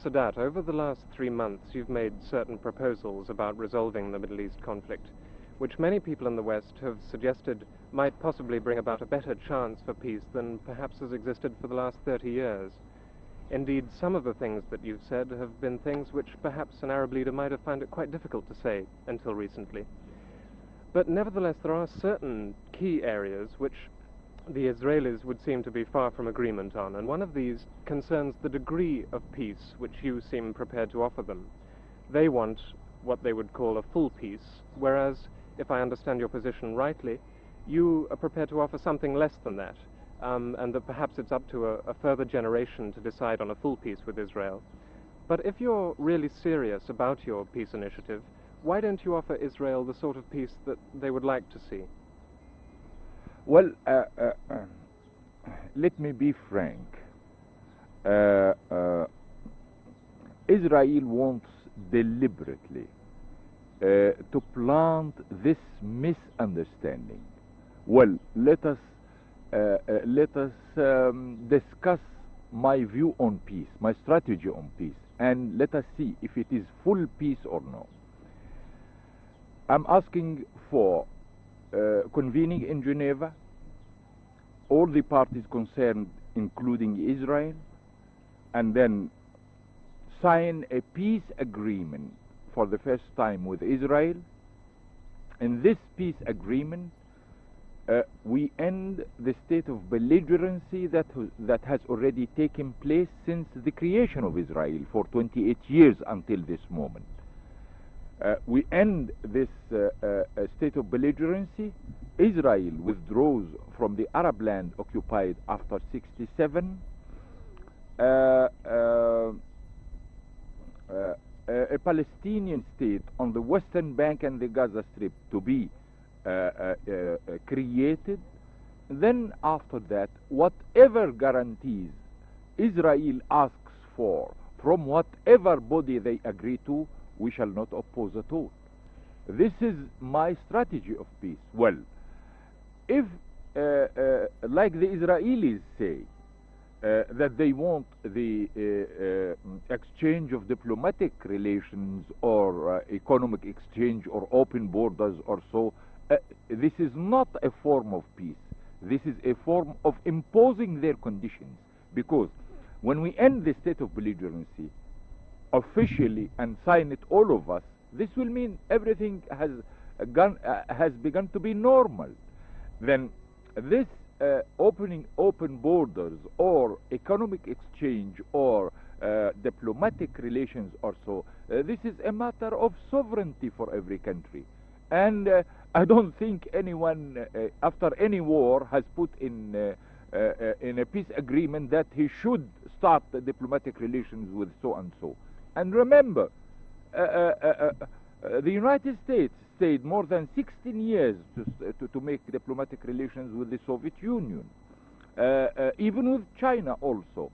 Sadat, over the last 3 months you've made certain proposals about resolving the Middle East conflict, which many people in the West have suggested might possibly bring about a better chance for peace than perhaps has existed for the last 30 years. Indeed, some of the things that you've said have been things which perhaps an Arab leader might have found it quite difficult to say until recently. But nevertheless, there are certain key areas which the Israelis would seem to be far from agreement on, and one of these concerns the degree of peace which you seem prepared to offer them. They want what they would call a full peace, whereas, if I understand your position rightly, you are prepared to offer something less than that, and that perhaps it's up to a further generation to decide on a full peace with Israel. But if you're really serious about your peace initiative, why don't you offer Israel the sort of peace that they would like to see? Well, let me be frank. Israel wants deliberately to plant this misunderstanding. Well, let us discuss my view on peace, my strategy on peace, and let us see if it is full peace or no. I'm asking for convening in Geneva all the parties concerned, including Israel, and then sign a peace agreement for the first time with Israel. In this peace agreement, we end the state of belligerency that has already taken place since the creation of Israel for 28 years until this moment. We end this state of belligerency. Israel withdraws from the Arab land occupied after 67. A Palestinian state on the Western Bank and the Gaza Strip to be created. Then after that, whatever guarantees Israel asks for from whatever body they agree to, we shall not oppose at all. This is my strategy of peace. Well, if like the Israelis say that they want the exchange of diplomatic relations or economic exchange or open borders or so, this is not a form of peace. This is a form of imposing their conditions, because when we end the state of belligerency officially and sign it, all of us, this will mean everything has begun to be normal. Then this opening open borders or economic exchange or diplomatic relations or so, this is a matter of sovereignty for every country. And I don't think anyone after any war has put in a peace agreement that he should start diplomatic relations with so and so. And remember, the United States stayed more than 16 years to make diplomatic relations with the Soviet Union, even with China also,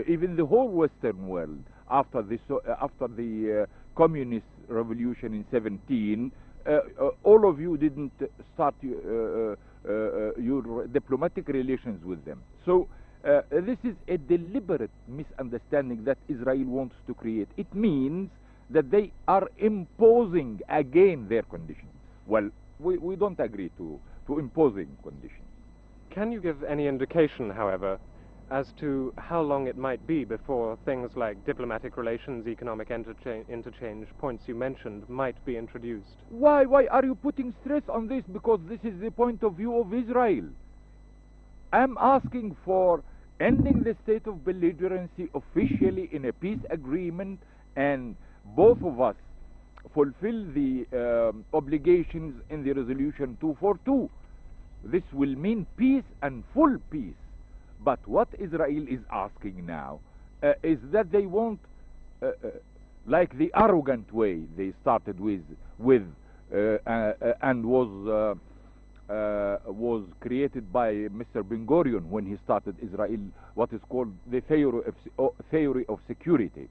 even the whole Western world after the communist revolution in 17. All of you didn't start your diplomatic relations with them. So this is a deliberate misunderstanding that Israel wants to create. It means that they are imposing again their conditions. Well, we don't agree to imposing conditions. Can you give any indication, however, as to how long it might be before things like diplomatic relations, economic interchange, points you mentioned, might be introduced? Why are you putting stress on this? Because this is the point of view of Israel. I'm asking for ending the state of belligerency officially in a peace agreement, and both of us fulfill the obligations in the resolution 242. This will mean peace and full peace. But what Israel is asking now is that they want, like the arrogant way they started with and was created by Mr. Ben Gurion when he started Israel, what is called the theory of security.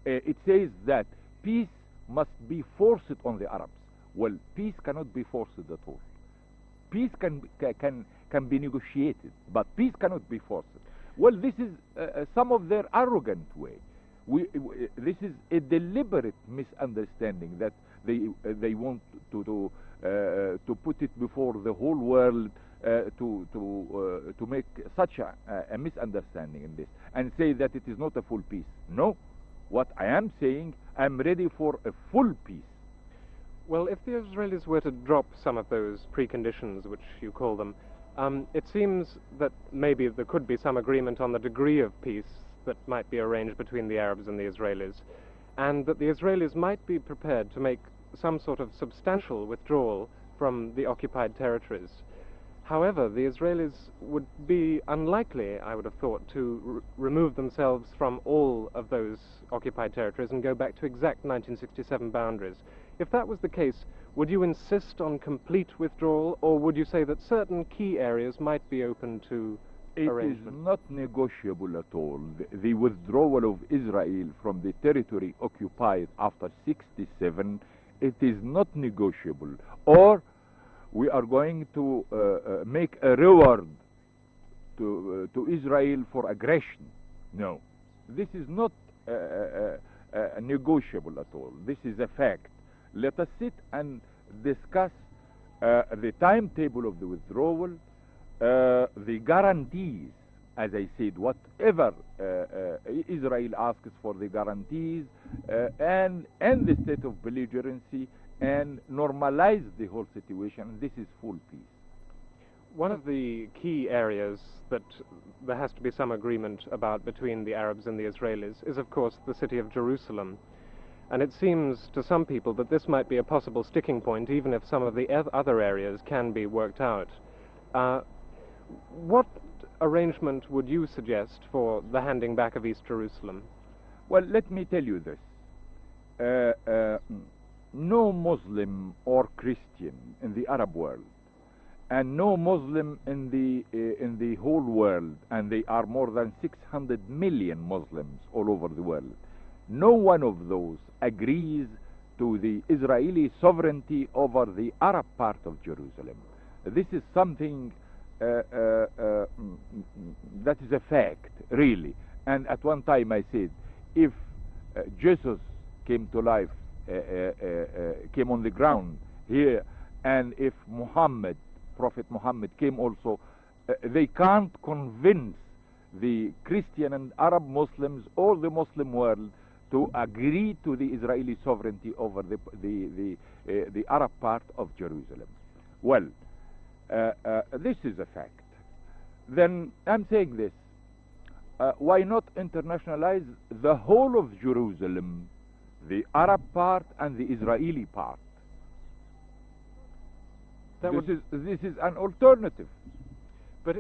It says that peace must be forced on the Arabs. Well, peace cannot be forced at all. Peace can be negotiated, but peace cannot be forced. Well, this is some of their arrogant way. This is a deliberate misunderstanding that they want to put it before the whole world, to make such a misunderstanding in this and say that it is not a full peace. No, what I am saying, I'm ready for a full peace. Well, if the Israelis were to drop some of those preconditions, which you call them, it seems that maybe there could be some agreement on the degree of peace that might be arranged between the Arabs and the Israelis, and that the Israelis might be prepared to make some sort of substantial withdrawal from the occupied territories. However, the Israelis would be unlikely, I would have thought, to remove themselves from all of those occupied territories and go back to exact 1967 boundaries. If that was the case, would you insist on complete withdrawal, or would you say that certain key areas might be open to arrangement? It is not negotiable at all. The withdrawal of Israel from the territory occupied after 67, it is not negotiable. Or we are going to make a reward to Israel for aggression. No, this is not negotiable at all. This is a fact. Let us sit and discuss the timetable of the withdrawal, the guarantees, as I said, whatever Israel asks for, the guarantees, and the state of belligerency, and normalize the whole situation. This is full peace. One of the key areas that there has to be some agreement about between the Arabs and the Israelis is, of course, the city of Jerusalem. And it seems to some people that this might be a possible sticking point, even if some of the other areas can be worked out. What arrangement would you suggest for the handing back of East Jerusalem? Well, let me tell you this. No Muslim or Christian in the Arab world, and no Muslim in the whole world, and they are more than 600 million Muslims all over the world, no one of those agrees to the Israeli sovereignty over the Arab part of Jerusalem. This is something that is a fact, really. And at one time I said, if Jesus came to life, came on the ground here, and if Muhammad, Prophet Muhammad, came also, they can't convince the Christian and Arab Muslims or the Muslim world to agree to the Israeli sovereignty over the Arab part of Jerusalem. Well, this is a fact. Then I'm saying this, why not internationalize the whole of Jerusalem, the Arab part and the Israeli part? This is an alternative. But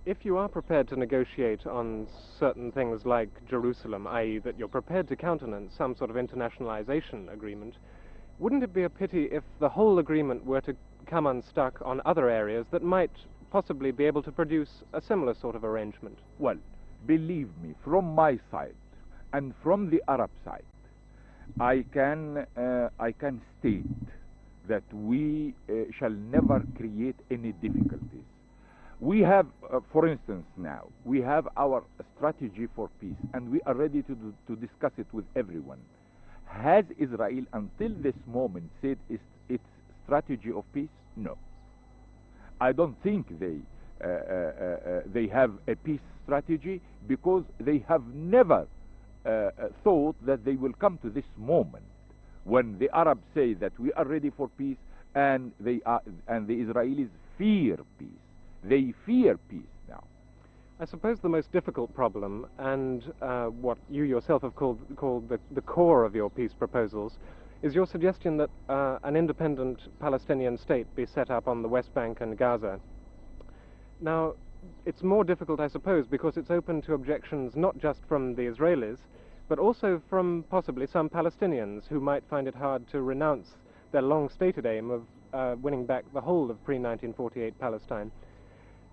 if you are prepared to negotiate on certain things like Jerusalem, i.e. that you're prepared to countenance some sort of internationalization agreement, wouldn't it be a pity if the whole agreement were to come unstuck on other areas that might possibly be able to produce a similar sort of arrangement? Well, believe me, from my side and from the Arab side, I can state that we shall never create any difficulties. We have, for instance now, we have our strategy for peace, and we are ready to discuss it with everyone. Has Israel until this moment said its strategy of peace? No. I don't think they have a peace strategy, because they have never thought that they will come to this moment when the Arabs say that we are ready for peace, and the Israelis fear peace. They fear peace now. I suppose the most difficult problem, and what you yourself have called the core of your peace proposals, is your suggestion that an independent Palestinian state be set up on the West Bank and Gaza. Now, it's more difficult, I suppose, because it's open to objections not just from the Israelis, but also from possibly some Palestinians who might find it hard to renounce their long-stated aim of winning back the whole of pre-1948 Palestine.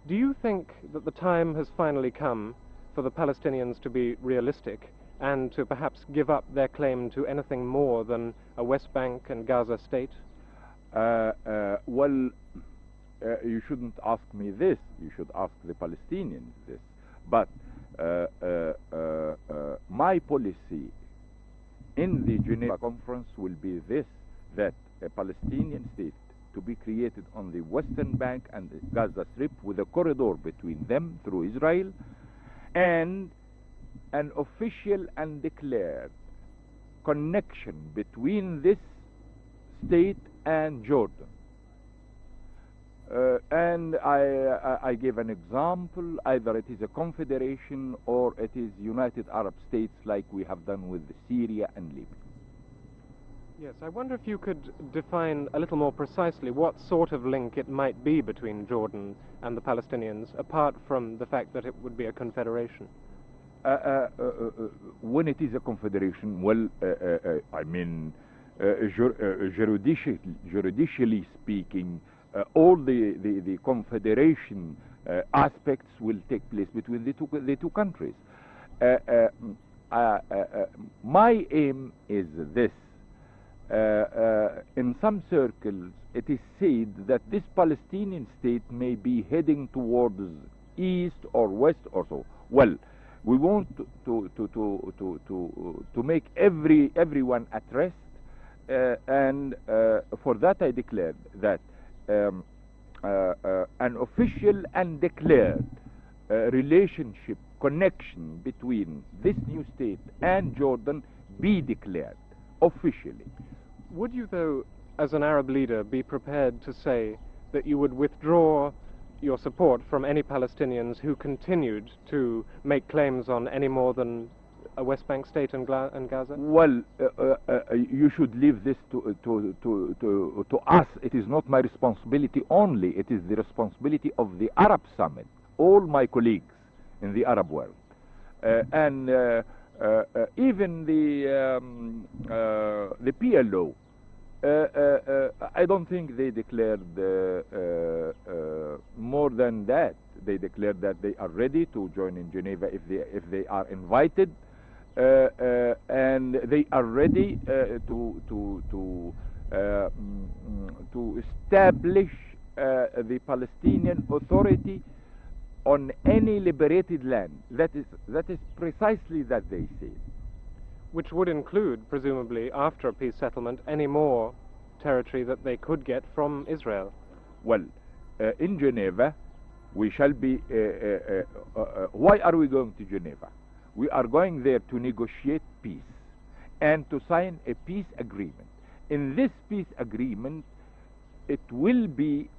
Do you think that the time has finally come for the Palestinians to be realistic and to perhaps give up their claim to anything more than a West Bank and Gaza state? Well, you shouldn't ask me this. You should ask the Palestinians this. But my policy in the Geneva conference will be this, that a Palestinian state to be created on the western bank and the Gaza Strip with a corridor between them through Israel, and an official and declared connection between this state and Jordan. And I give an example: either it is a confederation or it is United Arab States, like we have done with Syria and Libya. Yes, I wonder if you could define a little more precisely what sort of link it might be between Jordan and the Palestinians, apart from the fact that it would be a confederation. When it is a confederation, well, I mean, juridicially speaking, all the confederation aspects will take place between the two countries. My aim is this. In some circles, it is said that this Palestinian state may be heading towards east or west or so. Well, we want to make everyone at rest, and for that I declared that an official and declared relationship, connection between this new state and Jordan be declared officially. Would you, though, as an Arab leader, be prepared to say that you would withdraw your support from any Palestinians who continued to make claims on any more than a West Bank state and Gaza? Well, you should leave this to us. It is not my responsibility only. It is the responsibility of the Arab Summit, all my colleagues in the Arab world, and even the PLO. I don't think they declared more than that. They declared that they are ready to join in Geneva if they are invited, and they are ready to establish the Palestinian Authority on any liberated land. That is precisely that they say. Which would include, presumably, after a peace settlement, any more territory that they could get from Israel. Well, in Geneva, we shall be... why are we going to Geneva? We are going there to negotiate peace and to sign a peace agreement. In this peace agreement, it will be,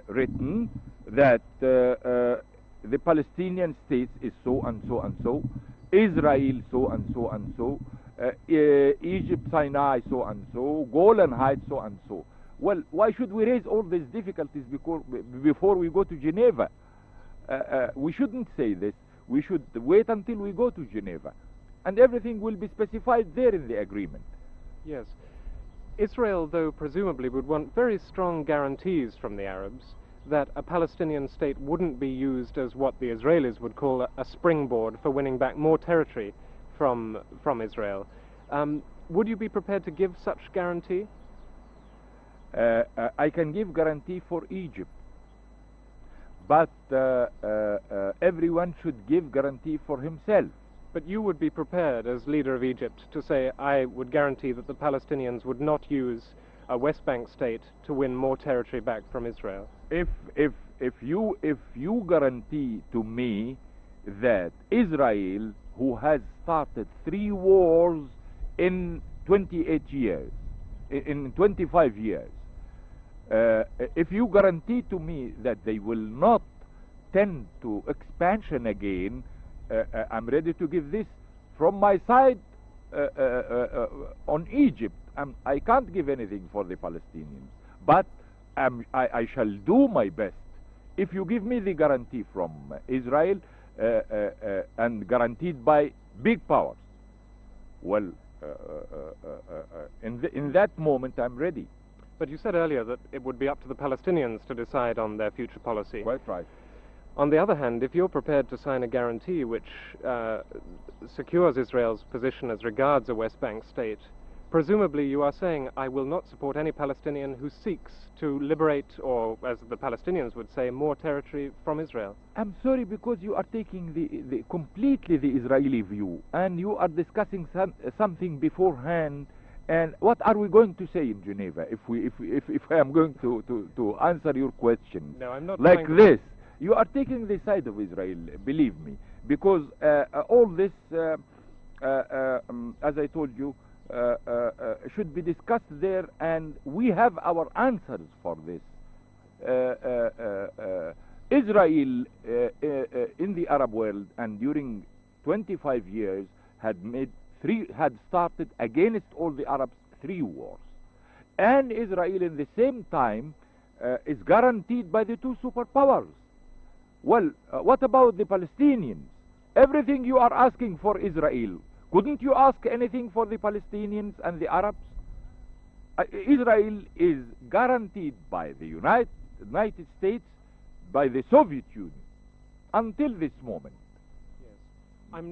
written that the Palestinian state is so and so and so, Israel so and so and so, Egypt, Sinai so and so, Golan Heights so and so. Well, why should we raise all these difficulties before we go to Geneva? We shouldn't say this. We should wait until we go to Geneva, and everything will be specified there in the agreement. Yes. Israel, though, presumably would want very strong guarantees from the Arabs that a Palestinian state wouldn't be used as what the Israelis would call a springboard for winning back more territory from Israel. Would you be prepared to give such guarantee? I can give guarantee for Egypt, but everyone should give guarantee for himself. But you would be prepared, as leader of Egypt, to say, I would guarantee that the Palestinians would not use a West Bank state to win more territory back from Israel? If you guarantee to me that Israel, who has started 3 wars in 28 years, in 25 years, if you guarantee to me that they will not tend to expansion again, I'm ready to give this from my side on Egypt. I can't give anything for the Palestinians, but I shall do my best. If you give me the guarantee from Israel and guaranteed by big powers, well, in that moment I'm ready. But you said earlier that it would be up to the Palestinians to decide on their future policy. Quite right. On the other hand, if you're prepared to sign a guarantee which secures Israel's position as regards a West Bank state Presumably you are saying, I will not support any Palestinian who seeks to liberate, or as the Palestinians would say, more territory from Israel. I'm sorry, because you are taking the completely the Israeli view, and you are discussing something beforehand. And what are we going to say in Geneva if I am going to answer your question? No, I'm not like trying to... this. You are taking the side of Israel, believe me, because all this, as I told you, should be discussed there, and we have our answers for this. Israel in the Arab world, and during 25 years had started against all the Arabs 3 wars, and Israel in the same time is guaranteed by the 2 superpowers. Well, what about the Palestinians? Everything you are asking for Israel, couldn't you ask anything for the Palestinians and the Arabs? Israel is guaranteed by the United States, by the Soviet Union, until this moment. Yes.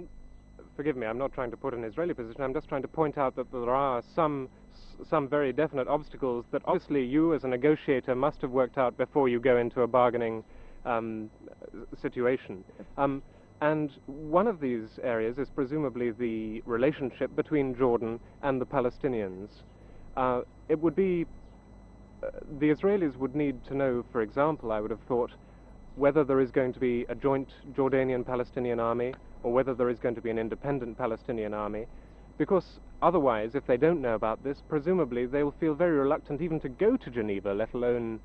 Forgive me, I'm not trying to put an Israeli position, I'm just trying to point out that there are some very definite obstacles that obviously you as a negotiator must have worked out before you go into a bargaining situation. And one of these areas is presumably the relationship between Jordan and the Palestinians. It would be, the Israelis would need to know, for example, I would have thought, whether there is going to be a joint Jordanian-Palestinian army, or whether there is going to be an independent Palestinian army, because otherwise, if they don't know about this, presumably they will feel very reluctant even to go to Geneva, let alone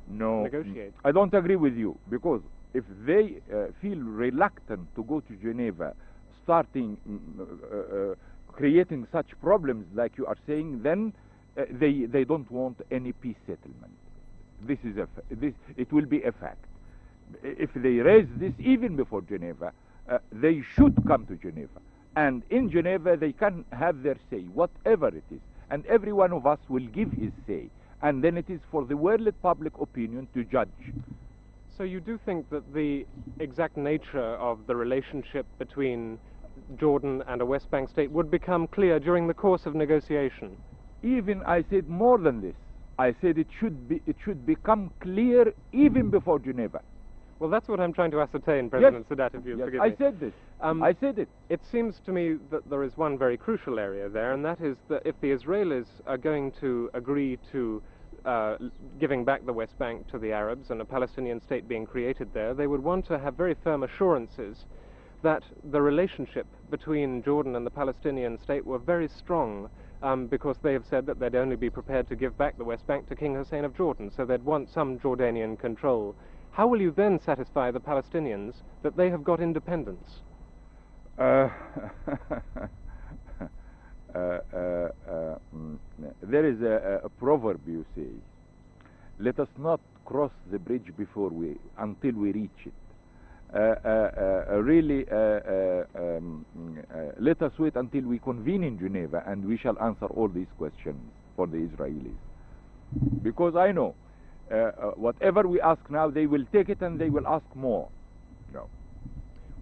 negotiate. I don't agree with you, because if they feel reluctant to go to Geneva, starting creating such problems like you are saying, then they don't want any peace settlement. This is it will be a fact. If they raise this even before Geneva, they should come to Geneva, and in Geneva they can have their say, whatever it is, and every one of us will give his say, and then it is for the world public opinion to judge. So you do think that the exact nature of the relationship between Jordan and a West Bank state would become clear during the course of negotiation? Even I said more than this. I said it should become clear even before Geneva. Well, that's what I'm trying to ascertain, President Sadat, if you forgive me. I said this. I said it. It seems to me that there is one very crucial area there, and that is that if the Israelis are going to agree to giving back the West Bank to the Arabs and a Palestinian state being created there, they would want to have very firm assurances that the relationship between Jordan and the Palestinian state were very strong, because they have said that they'd only be prepared to give back the West Bank to King Hussein of Jordan, so they'd want some Jordanian control. How will you then satisfy the Palestinians that they have got independence? There is a proverb, you say, let us not cross the bridge until we reach it. Really, let us wait until we convene in Geneva, and we shall answer all these questions for the Israelis. Because I know, whatever we ask now, they will take it and they will ask more. No.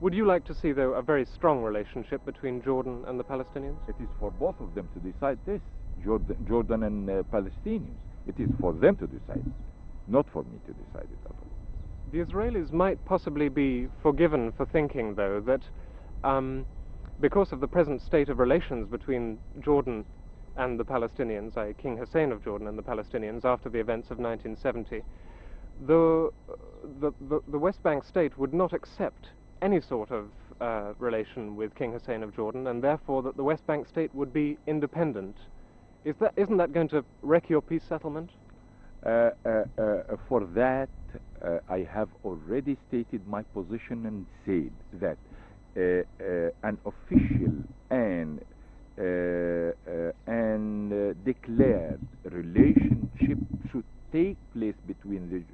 Would you like to see, though, a very strong relationship between Jordan and the Palestinians? It is for both of them to decide this, Jordan and Palestinians. It is for them to decide, not for me to decide it at all. The Israelis might possibly be forgiven for thinking, though, that because of the present state of relations between Jordan and the Palestinians, i.e. King Hussein of Jordan and the Palestinians, after the events of 1970, the West Bank state would not accept any sort of relation with King Hussein of Jordan, and therefore that the West Bank state would be independent. Isn't that going to wreck your peace settlement? For that, I have already stated my position and said that an official and declared relationship should take place between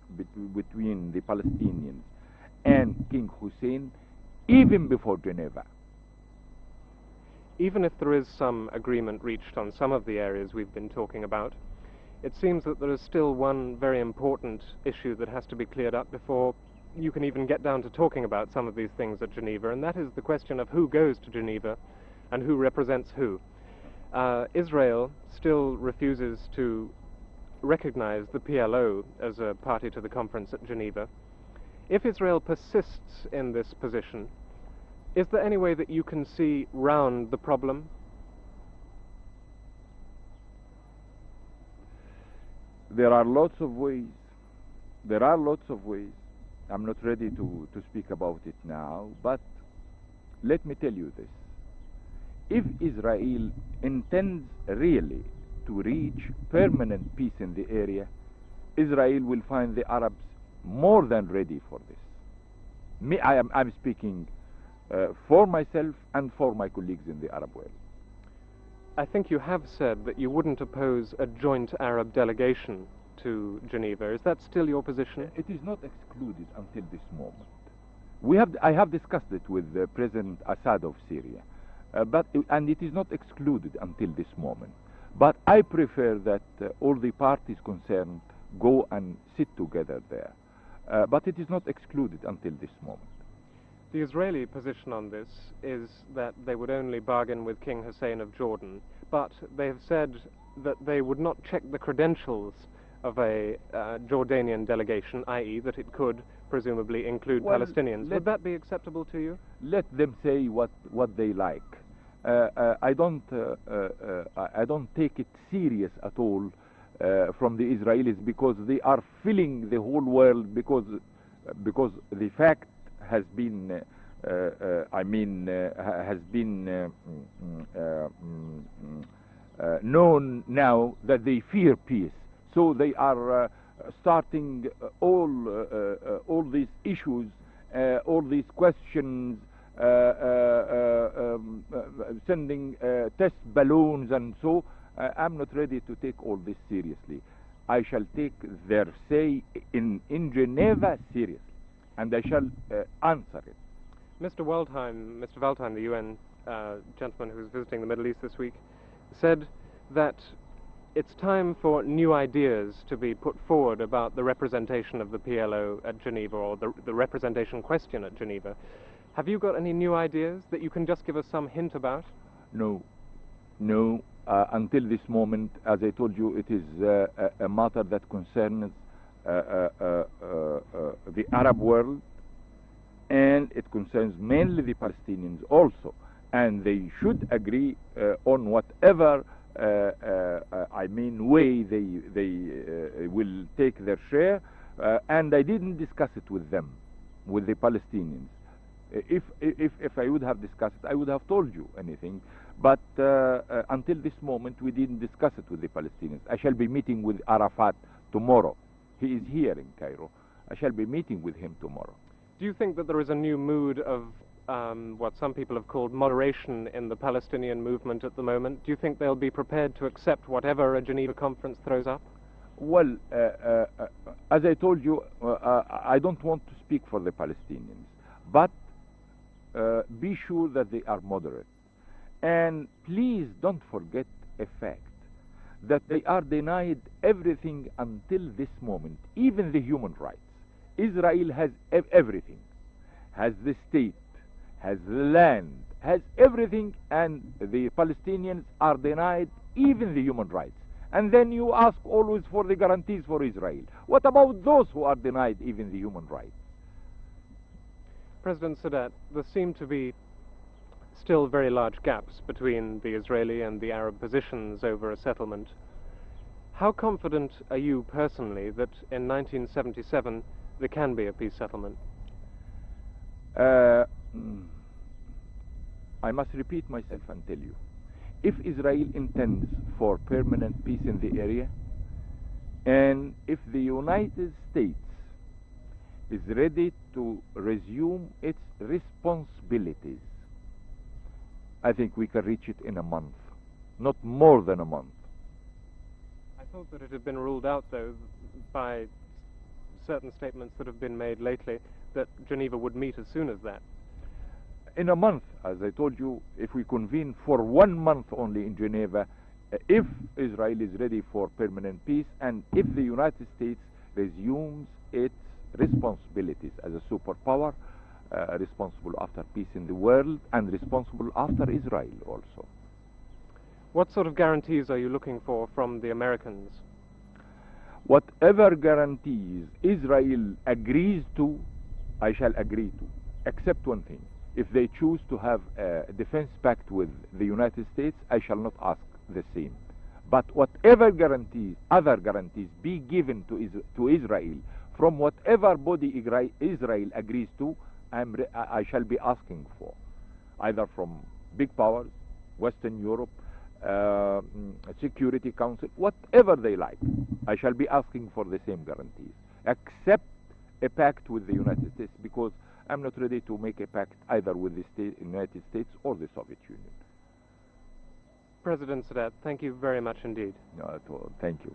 the Palestinians and King Hussein even before Geneva. Even if there is some agreement reached on some of the areas we've been talking about, it seems that there is still one very important issue that has to be cleared up before you can even get down to talking about some of these things at Geneva, and that is the question of who goes to Geneva and who represents who. Israel still refuses to recognize the PLO as a party to the conference at Geneva. If Israel persists in this position, is there any way that you can see round the problem? There are lots of ways. There are lots of ways. I'm not ready to speak about it now, but let me tell you this. If Israel intends really to reach permanent peace in the area, Israel will find the Arabs more than ready for this. I'm speaking for myself and for my colleagues in the Arab world. I think you have said that you wouldn't oppose a joint Arab delegation to Geneva. Is that still your position? It is not excluded until this moment. I have discussed it with President Assad of Syria, and it is not excluded until this moment. But I prefer that all the parties concerned go and sit together there. But it is not excluded until this moment. The Israeli position on this is that they would only bargain with King Hussein of Jordan, but they have said that they would not check the credentials of a Jordanian delegation, i.e. that it could presumably include Palestinians. Would that be acceptable to you? Let them say what they like. I don't take it serious at all from the Israelis, because they are filling the whole world, because the fact has been known now that they fear peace. So they are starting all these issues, all these questions, sending test balloons, and so I'm not ready to take all this seriously. I shall take their say in Geneva seriously, and I shall answer it. Mr. Waldheim, the UN gentleman who's visiting the Middle East this week, said that it's time for new ideas to be put forward about the representation of the PLO at Geneva, or the representation question at Geneva. Have you got any new ideas that you can just give us some hint about? No. Until this moment, as I told you, it is a matter that concerns the Arab world, and it concerns mainly the Palestinians also, and they should agree on whatever way they will take their share, and I didn't discuss it with them, with the Palestinians. If I would have discussed it, I would have told you anything, but until this moment we didn't discuss it with the Palestinians. I shall be meeting with Arafat tomorrow. He is here in Cairo. I shall be meeting with him tomorrow. Do you think that there is a new mood of what some people have called moderation in the Palestinian movement at the moment? Do you think they'll be prepared to accept whatever a Geneva conference throws up? Well, as I told you, I don't want to speak for the Palestinians, but be sure that they are moderate. And please don't forget a fact, that they are denied everything until this moment, even the human rights. Israel has everything, has the state, has the land, has everything, and the Palestinians are denied even the human rights. And then you ask always for the guarantees for Israel. What about those who are denied even the human rights? President Sadat, there seem to be still very large gaps between the Israeli and the Arab positions over a settlement. How confident are you personally that in 1977 there can be a peace settlement? I must repeat myself and tell you, if Israel intends for permanent peace in the area, and if the United States is ready to resume its responsibilities, I think we can reach it in a month, not more than a month. I thought that it had been ruled out, though, by certain statements that have been made lately, that Geneva would meet as soon as that. In a month, as I told you, if we convene for 1 month only in Geneva, if Israel is ready for permanent peace, and if the United States resumes its responsibilities as a superpower, responsible after peace in the world, and responsible after Israel also. What sort of guarantees are you looking for from the Americans? Whatever guarantees Israel agrees to, I shall agree to, except one thing. If they choose to have a defense pact with the United States, I shall not ask the same. But whatever guarantees, other guarantees, be given to Israel from whatever body Israel agrees to, I shall be asking for, either from big powers, Western Europe, Security Council, whatever they like. I shall be asking for the same guarantees, except a pact with the United States, because I'm not ready to make a pact either with the United States or the Soviet Union. President Sadat, thank you very much indeed. No, at all. Thank you.